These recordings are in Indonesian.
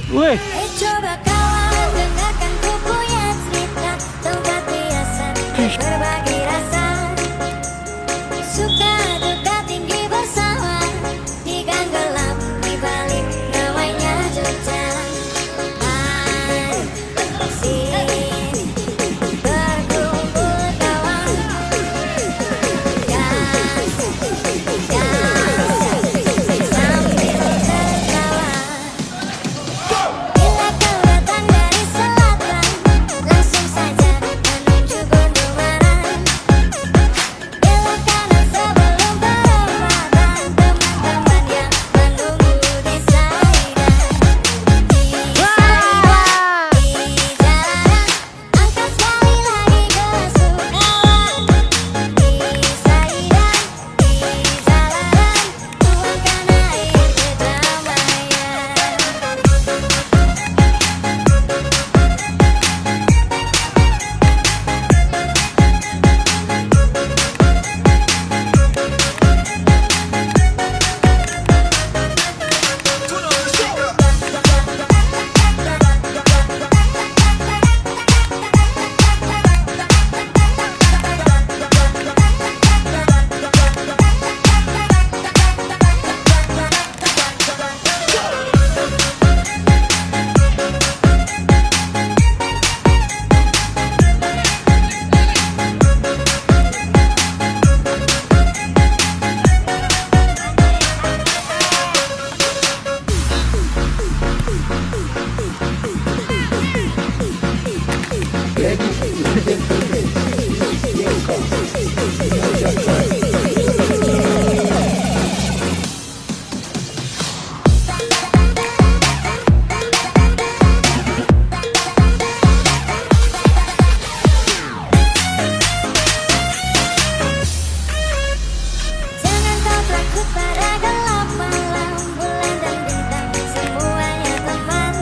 Wih. Coba kawan dengarkan ku punya cerita tempat biasa berbagi rasa. Suka duka tinggi bersama di gang gelap di balik namanya Jogja. Mari sini berkumpul kawan, gas sambil tertawa. Bila kau datang dari selatan, langsung saja menuju Gunung Maran. Belok kanan sebelum perempatan, teman-teman yang menunggu di Saida. Di jalanan, angkat sekali lagi gelas kawan. Di Saida, di jalanan, tuangkan air Jangan kau takut pada gelap malam, bulan dan bintang semuanya teman.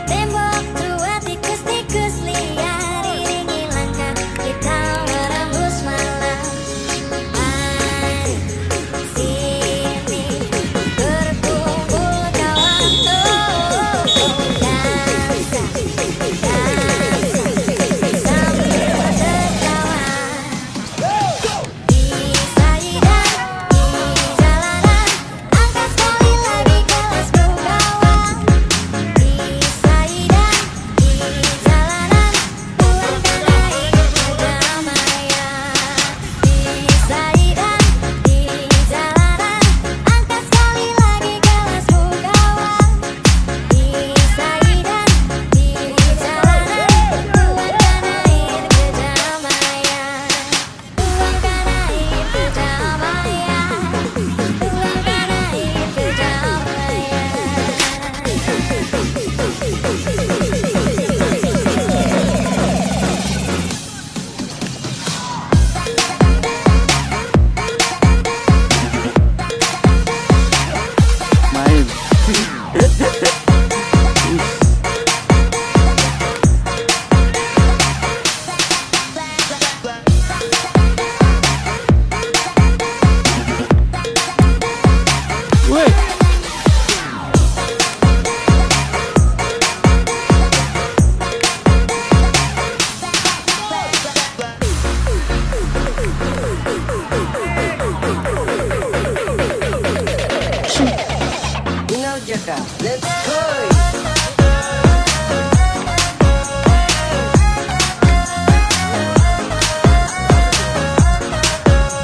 Tembok tua tikus-tikus liar iringi langkah kita merembus malam. Mari sini berkumpul kawan, dansa sambil tertawa. Di Saida, di jalanan, angkat sekali lagi gelasku kawan. Di Saida, di jalanan, tuangkan air kedamaian. Di Saida, di jalanan, angkat sekali lagi gelasku kawan. Di Saida, di jalanan, tuangkan air kedamaian. Tuangkan air kedamaian. Tuangkan air Main. Wih. Jika, let's go.